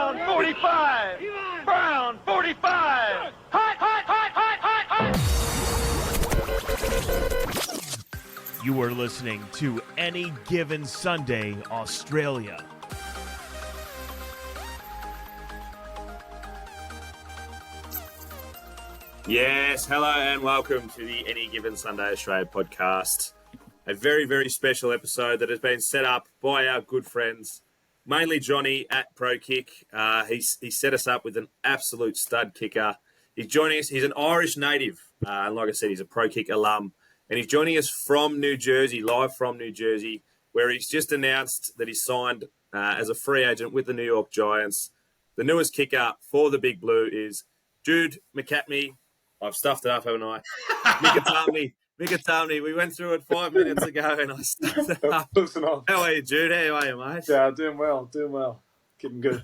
Brown 45. Brown 45. Hot, hot, hot, hot, hot, hot. You are listening to Any Given Sunday, Australia. Yes, hello and welcome to the Any Given Sunday Australia podcast. A very, very special episode that has been set up by our good friends, mainly Johnny at Prokick. He set us up with an absolute stud kicker. He's joining us. He's an Irish native. And like I said, he's a Prokick alum. And he's joining us from New Jersey, live from New Jersey, where he's just announced that he's signed as a free agent with the New York Giants. The newest kicker for the Big Blue is Jude McAtamney. I've stuffed it up, haven't I? McAtamney. We went through it 5 minutes ago and I stuffed it up. Listen on. How are you, Jude? How are you, mate? Yeah, doing well. Keeping good.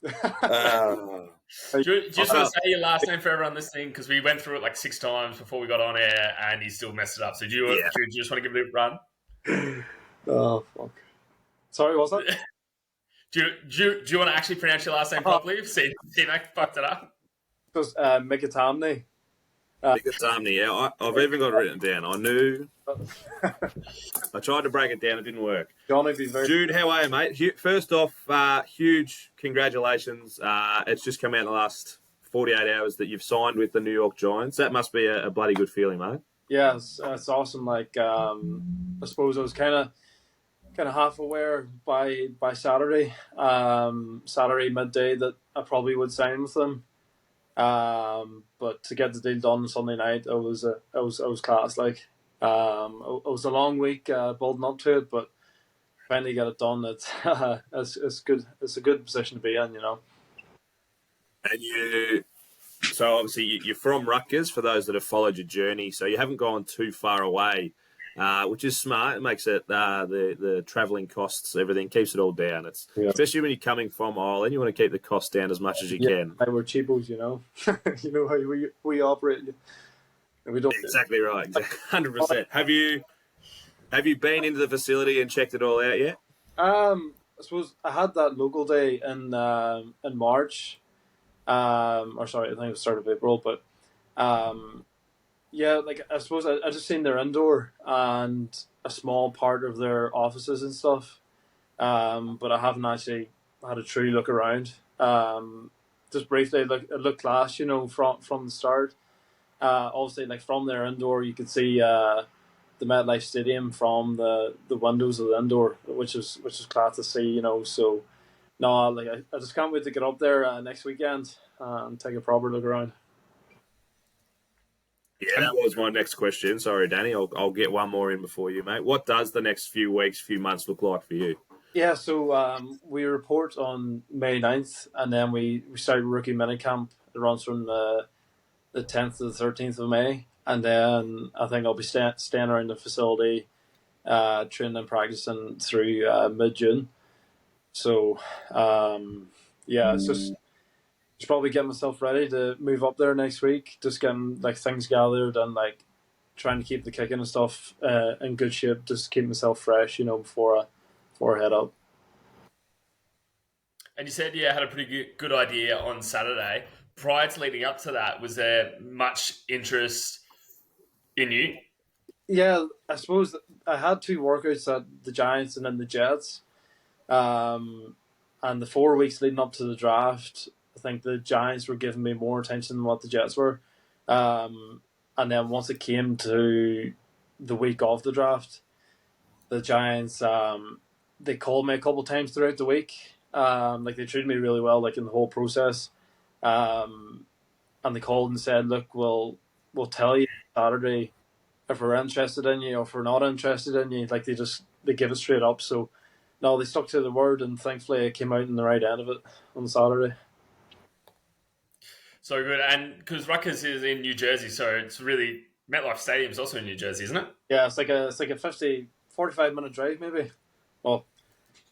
Just want to say your last name for everyone listening, because we went through it like 6 times before we got on air and you still messed it up. So do you just want to give it a run? Oh, fuck. Sorry, what was that? Do you want to actually pronounce your last name properly? See, TMac fucked it up. It was McAtamney. McAtamney, yeah. I've even got it written down. I knew. I tried to break it down. It didn't work. Johnny, be very... Jude, how are you, mate? First off, huge congratulations. It's just come out in the last 48 hours that you've signed with the New York Giants. That must be a bloody good feeling, mate. Yeah, it's awesome. Like, I suppose I was kind of half aware by Saturday midday that I probably would sign with them. But to get the deal done Sunday night, it was class. Like, it was a long week building up to it, but finally get it done. It's good. It's a good position to be in, you know. And so obviously you're from Rutgers. For those that have followed your journey, so you haven't gone too far away, which is smart. It makes it the travelling costs, everything keeps it all down. Especially when you're coming from Ireland, you want to keep the cost down as much as you can. We're cheapos, you know. You know how we operate. And we don't. Exactly right. 100%. Have you been into the facility and checked it all out yet? I suppose I had that local day in March. Or sorry, I think it was start of April, but yeah, like I suppose I just seen their indoor and a small part of their offices and stuff, but I haven't actually had a true look around. Just briefly, it looked class, you know, from the start. Obviously, like from their indoor, you could see the MetLife Stadium from the windows of the indoor, which is class to see, you know. So no, like I just can't wait to get up there next weekend and take a proper look around. Yeah, that was my next question. Sorry, Danny. I'll get one more in before you, mate. What does the next few weeks, few months look like for you? Yeah, so we report on May 9th, and then we start rookie minicamp. It runs from the 10th to the 13th of May, and then I think I'll be staying around the facility, training and practicing through mid-June. So, yeah, it's just probably getting myself ready to move up there next week. Just getting like things gathered and like trying to keep the kicking and stuff in good shape. Just keep myself fresh, you know, before I head up. And you said you had a pretty good idea on Saturday. Prior to leading up to that, was there much interest in you? Yeah, I suppose I had 2 workouts at the Giants and then the Jets. And the 4 weeks leading up to the draft, I think the Giants were giving me more attention than what the Jets were. And then once it came to the week of the draft, the Giants, they called me a couple of times throughout the week. Like they treated me really well, like in the whole process. And they called and said, "Look, we'll tell you Saturday if we're interested in you or if we're not interested in you." Like they give it straight up. So no, they stuck to the word, and thankfully it came out in the right end of it on Saturday. So good, and because Rutgers is in New Jersey, so it's really MetLife Stadium is also in New Jersey, isn't it? Yeah, it's like a 45-minute drive maybe. Well,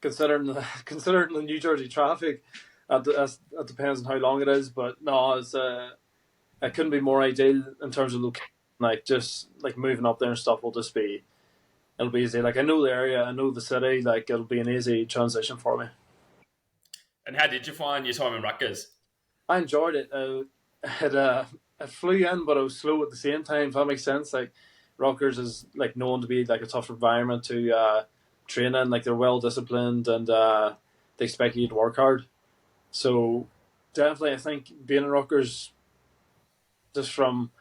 considering the New Jersey traffic, that depends on how long it is. But no, it couldn't be more ideal in terms of location. Like just like moving up there and stuff it'll be easy. Like I know the area, I know the city. Like it'll be an easy transition for me. And how did you find your time in Rutgers? I enjoyed it. It flew in, but it was slow at the same time. If that makes sense. Like Rutgers is like known to be like a tough environment to train in. Like they're well disciplined and they expect you to work hard. So definitely, I think being in Rutgers, just from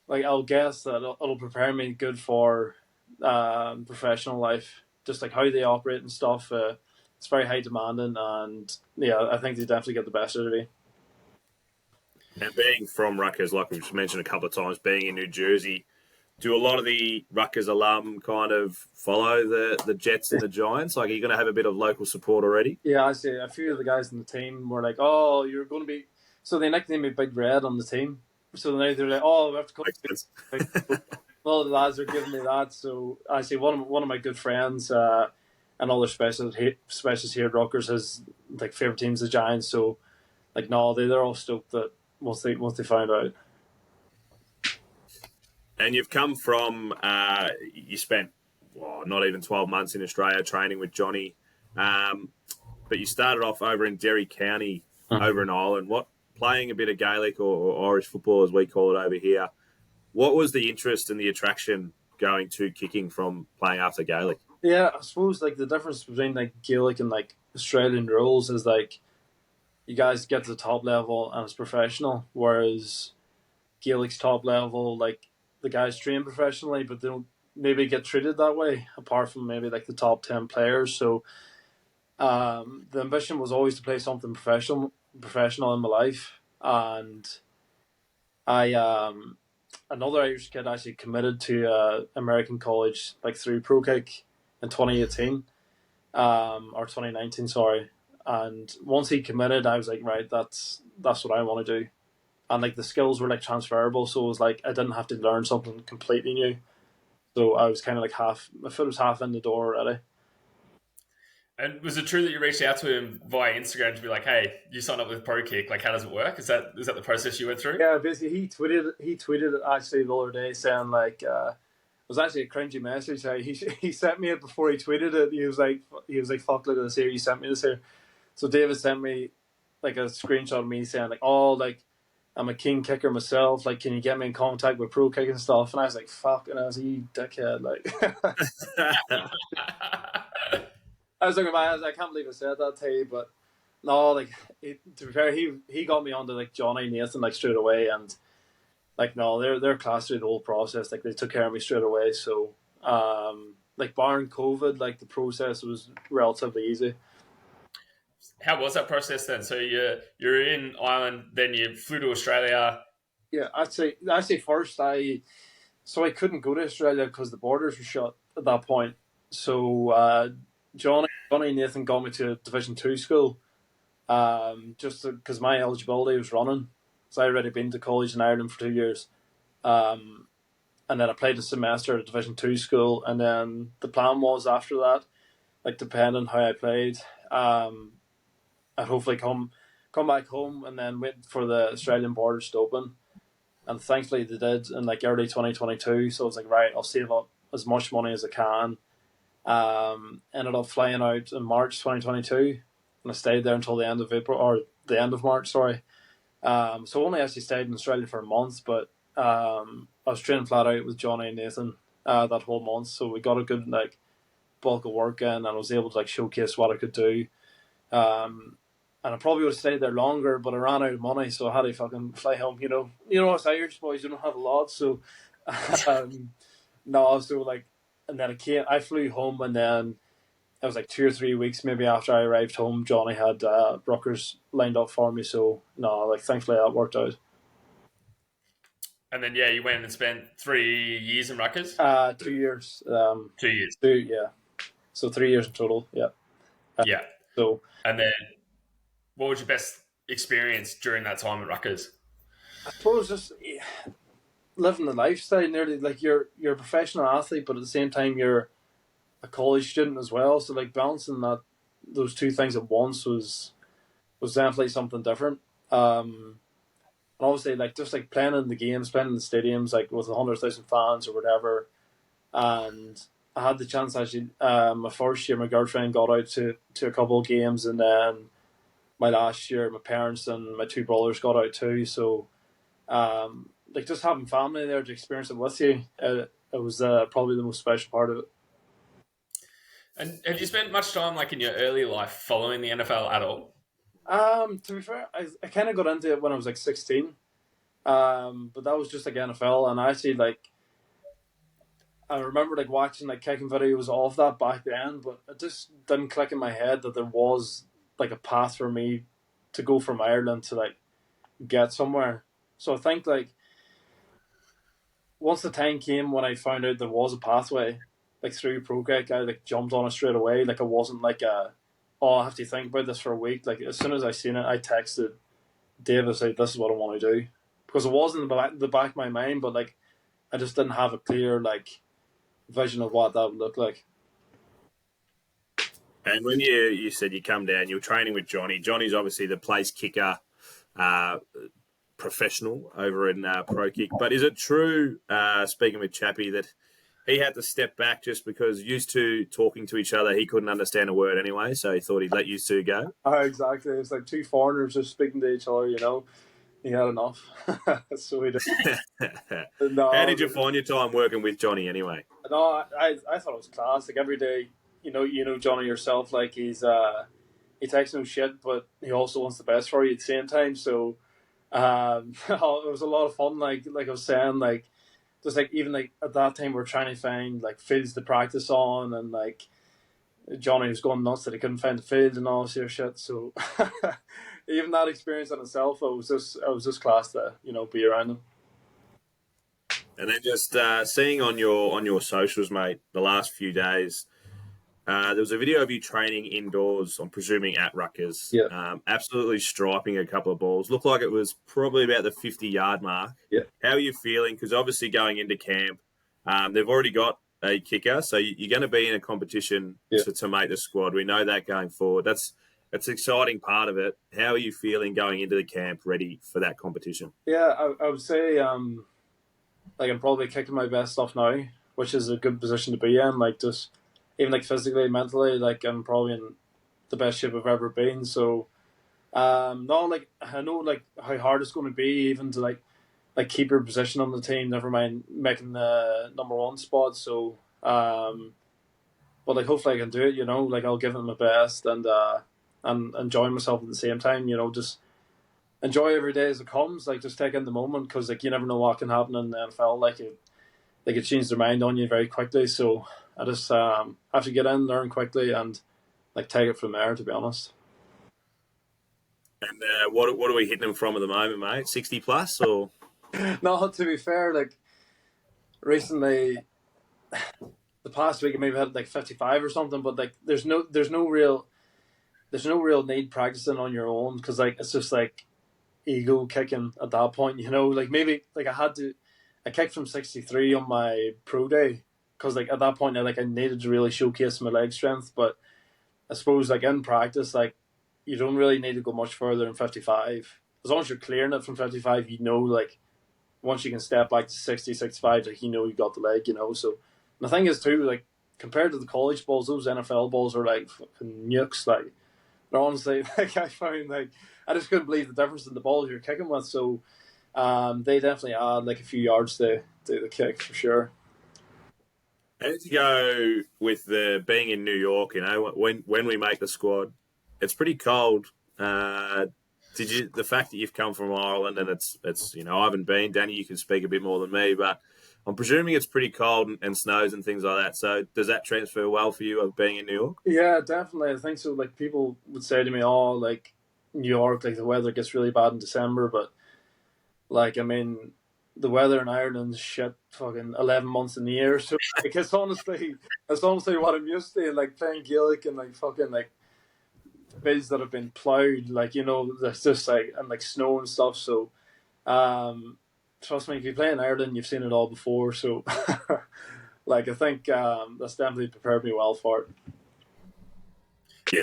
like I'll guess that it'll prepare me good for professional life. Just like how they operate and stuff. It's very high demanding, and yeah, I think they definitely get the best out of me. And being from Rutgers, like we've mentioned a couple of times, being in New Jersey, do a lot of the Rutgers alum kind of follow the Jets and the Giants? Like, are you going to have a bit of local support already? Yeah, I see. A few of the guys in the team were like, "Oh, you're going to be." So they nicknamed me Big Red on the team. So now they're like, "Oh, we have to come." Makes sense. All the lads are giving me that. So I see one of my good friends, another specialist here at Rutgers, his like favorite team's the Giants. So like, no, they're all stoked that once they find out. And you've come from, you spent not even 12 months in Australia training with Johnny, but you started off over in Derry County, over in Ireland. Playing a bit of Gaelic or Irish football, as we call it over here. What was the interest and the attraction going to kicking from playing after Gaelic? Yeah, I suppose like the difference between like Gaelic and like Australian rules is like you guys get to the top level and it's professional, whereas Gaelic's top level, like the guys train professionally, but they don't maybe get treated that way, apart from maybe like the top 10 players. So the ambition was always to play something professional in my life, and I another Irish kid actually committed to American college like through Prokick in 2018 or 2019, sorry. And once he committed, I was like, right, that's what I want to do. And like the skills were like transferable, so it was like I didn't have to learn something completely new. So I was kind of like my foot was half in the door already. And was it true that you reached out to him via Instagram to be like, "Hey, you signed up with Prokick. Like, how does it work? Is that the process you went through?" Yeah, basically he tweeted it actually the other day saying like it was actually a cringy message. He sent me it before he tweeted it. He was like fuck, look at this here. You sent me this here. So David sent me like a screenshot of me saying like, oh, like I'm a king kicker myself. Like, can you get me in contact with Pro Kick and stuff? And I was like, fuck, and I was like, you dickhead. Like, I was looking at my eyes. I can't believe I said that to you, but no, like to be fair, he got me onto like Johnny Nathan like straight away, and like no, they're class through the whole process. Like they took care of me straight away. So like barring COVID, like the process was relatively easy. How was that process then? So you're in Ireland, then you flew to Australia. Yeah, I'd say first I couldn't go to Australia because the borders were shut at that point. So Johnny Nathan got me to a Division 2 school, just because my eligibility was running. So I already been to college in Ireland for 2 years, and then I played a semester at a Division 2 school, and then the plan was after that, like depending on how I played, I'd hopefully come back home and then wait for the Australian borders to open. And thankfully they did in like early 2022. So I was like, right, I'll save up as much money as I can. Ended up flying out in March 2022, and I stayed there until the end of April or the end of March. Sorry. So only actually stayed in Australia for a month, but I was training flat out with Johnny and Nathan that whole month. So we got a good like bulk of work in, and I was able to like showcase what I could do. And I probably would have stayed there longer, but I ran out of money, so I had to fucking fly home. You know, us Irish boys, you don't have a lot, so no, so like, and then I flew home, and then it was like 2 or 3 weeks maybe after I arrived home, Johnny had Rutgers lined up for me, so no, like thankfully that worked out. And then you went and spent 3 years in Rutgers. 2 years. 2 years. Yeah. So 3 years in total. Yeah. Yeah. So and then, what was your best experience during that time at Rutgers? I suppose just living the lifestyle. Nearly like you're a professional athlete, but at the same time you're a college student as well. So like balancing those two things at once was definitely something different. And obviously like just like playing in the games, playing in the stadiums, like with 100,000 fans or whatever. And I had the chance actually. My first year, my girlfriend got out to a couple of games, and then my last year, my parents and my two brothers got out too. So like just having family there to experience it with you, it was probably the most special part of it. And have you spent much time, like in your early life, following the NFL at all? To be fair, I kind of got into it when I was like 16. But that was just like NFL, and I actually like I remember like watching like kicking videos of that back then, but it just didn't click in my head that there was like a path for me to go from Ireland to like get somewhere. So I think like once the time came when I found out there was a pathway, like through Prokick, I like jumped on it straight away. Like it wasn't like I have to think about this for a week. Like as soon as I seen it, I texted Davis like this is what I want to do, because it was in the back of my mind, but like I just didn't have a clear like vision of what that would look like. And when you said you come down, you were training with Johnny. Johnny's obviously the place kicker professional over in Prokick. But is it true, speaking with Chappie, that he had to step back just because used to talking to each other, he couldn't understand a word anyway, so he thought he'd let you two go? Exactly. It's like two foreigners just speaking to each other, you know. He had enough. So he did. No, How did you find your time working with Johnny anyway? No, I thought it was class. Like every day, you know Johnny yourself. Like he takes no shit, but he also wants the best for you at the same time. So it was a lot of fun. Like I was saying, like just like even like at that time we are trying to find like fields to practice on, and like Johnny was going nuts that he couldn't find the field and all this here shit. So even that experience in itself, it was just class to be around him. And then just seeing on your socials, mate, the last few days, there was a video of you training indoors, I'm presuming at Rutgers. Yeah. Absolutely striping a couple of balls. Looked like it was probably about the 50-yard mark. Yeah. How are you feeling? Because obviously going into camp, they've already got a kicker, so you're going to be in a competition to make the squad. We know that going forward. That's an exciting part of it. How are you feeling going into the camp, ready for that competition? Yeah, I would say like I'm probably kicking my best stuff now, which is a good position to be in. Like just even like physically, mentally, like I'm probably in the best shape I've ever been. So no, like I know like how hard it's going to be even to like keep your position on the team. Never mind making the number one spot. So but like hopefully I can do it. Like I'll give it my best and enjoy myself at the same time. Just enjoy every day as it comes. Like just take in the moment, because like you never know what can happen in the NFL. Like it change their mind on you very quickly. So I just have to get in, learn quickly, and like take it from there. To be honest. And what are we hitting them from at the moment, mate? 60 plus or? No, to be fair, like recently, the past week I maybe had like 55 or something. But like there's no real need practicing on your own, because like it's just like ego kicking at that point. Like maybe like I kicked from 63 on my pro day, because like at that point I needed to really showcase my leg strength. But I suppose like in practice, like you don't really need to go much further than 55. As long as you're clearing it from 55, like once you can step back to 60, 65, like you got the leg. So and the thing is too, like compared to the college balls, those NFL balls are like fucking nukes. Like they're honestly like I found like I just couldn't believe the difference in the balls you're kicking with. So they definitely add like a few yards to the kick for sure. How did you go with the being in New York? When we make the squad, it's pretty cold. The fact that you've come from Ireland and it's I haven't been. Danny, you can speak a bit more than me, but I'm presuming it's pretty cold and snows and things like that. So does that transfer well for you of being in New York? Yeah, definitely. I think so. Like people would say to me, "Oh, like New York, like the weather gets really bad in December," but like I mean, the weather in Ireland is shit. Fucking 11 months in the year. So like, it's honestly what I'm used to. Like playing Gaelic and like fucking like fields that have been ploughed. Like there's just like and like snow and stuff. So trust me, if you play in Ireland, you've seen it all before. So like I think that's definitely prepared me well for it. Yeah,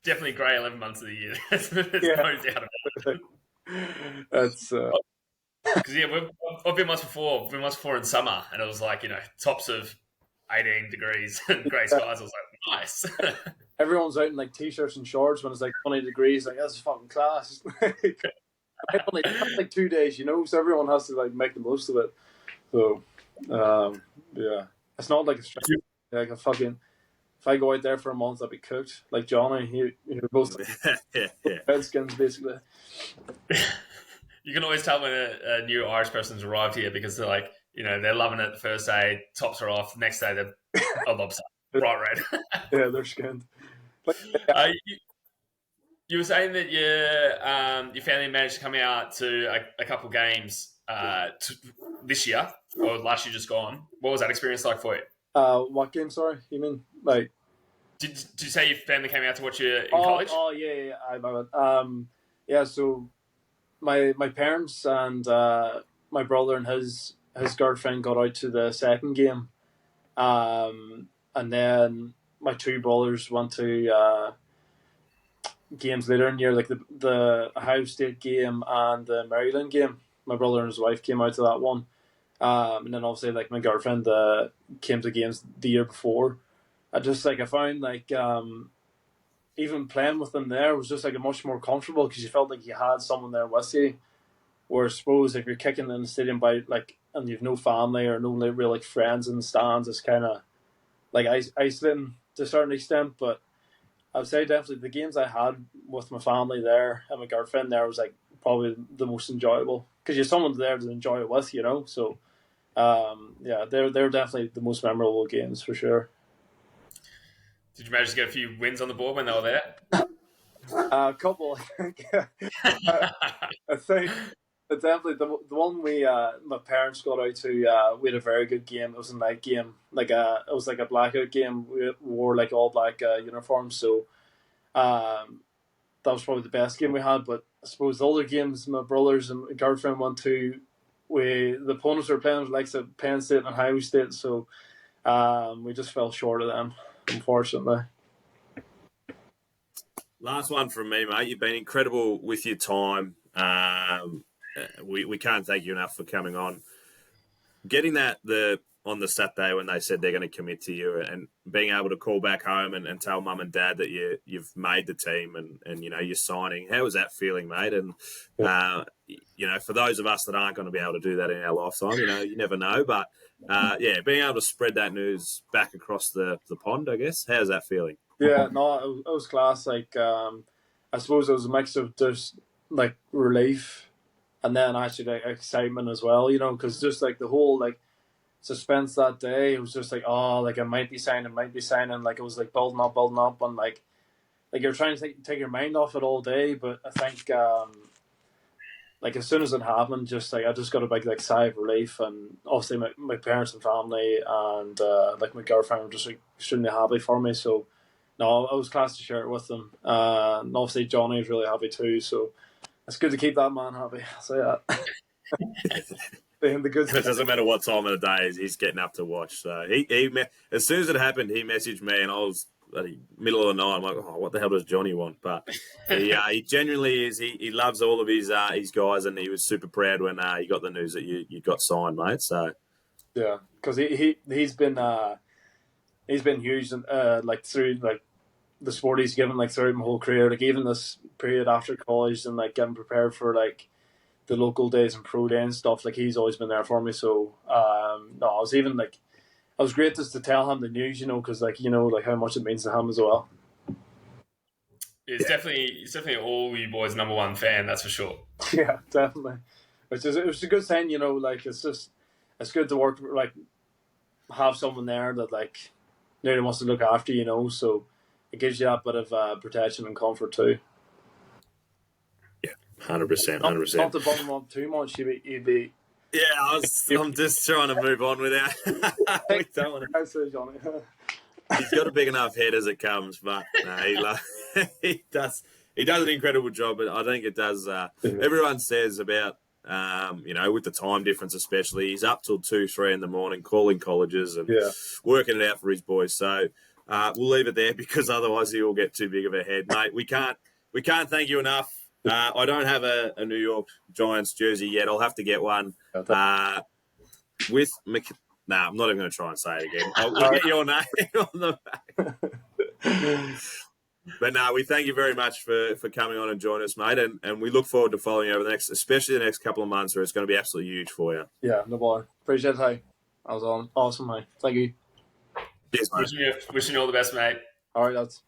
definitely grey 11 months of the year. There's no doubt about it. That's because I've been once before in summer, and it was like tops of 18 degrees and grey skies. I was like, nice. Everyone's out in like t-shirts and shorts when it's like 20 degrees. Like, that's fucking class. I only like 2 days, so everyone has to like make the most of it. So, yeah, it's not like like a fucking. If I go out there for a month, I'd be cooked. Like Johnny, you're both Redskins basically. You can always tell when a new Irish person's arrived here because they're like, they're loving it the first day, tops are off. Next day, they're lobster, bright red. Yeah, they're skinned. But, you were saying that your family managed to come out to a couple games this year, or last year just gone. What was that experience like for you? What game, sorry? You mean, like... Did you say your family came out to watch you in college? Oh, yeah, I know it. Yeah, so my parents and my brother and his girlfriend got out to the second game. And then my two brothers went to games later in the year, like the Ohio State game and the Maryland game. My brother and his wife came out to that one. And then obviously like my girlfriend came to games the year before. I found like even playing with them there was just like much more comfortable because you felt like you had someone there with you. Where I suppose if you're kicking in the stadium by like and you've no family or no real like friends in the stands, it's kind of like isolating to a certain extent. But I would say definitely the games I had with my family there and my girlfriend there was like probably the most enjoyable because you have someone there to enjoy it with, So yeah, they're definitely the most memorable games for sure. Did you manage to get a few wins on the board when they were there? A couple, I think. I think definitely the one my parents got out to. We had a very good game. It was a night game, it was like a blackout game. We wore like all black uniforms, so that was probably the best game we had. But I suppose the other games my brothers and my girlfriend went to, the opponents were playing like Penn State and Ohio State, so we just fell short of them, unfortunately. Last one from me, mate. You've been incredible with your time. We can't thank you enough for coming on. Getting that on the Saturday when they said they're going to commit to you and being able to call back home and tell mum and dad that you've made the team and you're signing. How was that feeling, mate? And for those of us that aren't going to be able to do that in our lifetime, you never know. But being able to spread that news back across the pond, I guess. How's that feeling? Yeah, no, it was class. Like, I suppose it was a mix of just like relief and then actually like excitement as well, because just like the whole like suspense that day, it was just like, oh, like I might be signing. Like it was like building up, and like you're trying to take your mind off it all day. But I think like as soon as it happened, just like I just got a big like sigh of relief, and obviously my parents and family and like my girlfriend were just like extremely happy for me. So. No, it was class to share it with them. And obviously Johnny was really happy too, so it's good to keep that man happy. I'll say that. It doesn't matter what time of the day he's getting up to watch. So he as soon as it happened, he messaged me, and I was middle of the night. I'm like, oh, what the hell does Johnny want? But he genuinely is. He loves all of his guys, and he was super proud when he got the news that you got signed, mate. So yeah, because he's been huge, like through like the sport he's given like throughout my whole career, like even this period after college and like getting prepared for like the local days and pro day and stuff. Like he's always been there for me. So I was great just to tell him the news, because like like how much it means to him as well. It's definitely all you boys' number one fan, that's for sure. Yeah, definitely. It was a good sign, like it's good to work like have someone there that like really wants to look after you, so it gives you that bit of protection and comfort too. Yeah, 100%. Not to bum him up too much. You'd be. Yeah, I'm just trying to move on without. He's got a big enough head as it comes, but no, he does an incredible job. But I think it does. Everyone says about with the time difference especially, he's up till 2-3 in the morning calling colleges and working it out for his boys. So we'll leave it there because otherwise he will get too big of a head, mate. We can't thank you enough. I don't have a New York Giants jersey yet. I'll have to get one with Nah, I'm not even going to try and say it again. We'll get your name on the back. But no, we thank you very much for coming on and joining us, mate. And we look forward to following you over especially the next couple of months where it's going to be absolutely huge for you. Yeah, no bother. Appreciate it, hey. That was awesome, mate. Thank you. Cheers, mate. Wishing you all the best, mate. All right, lads.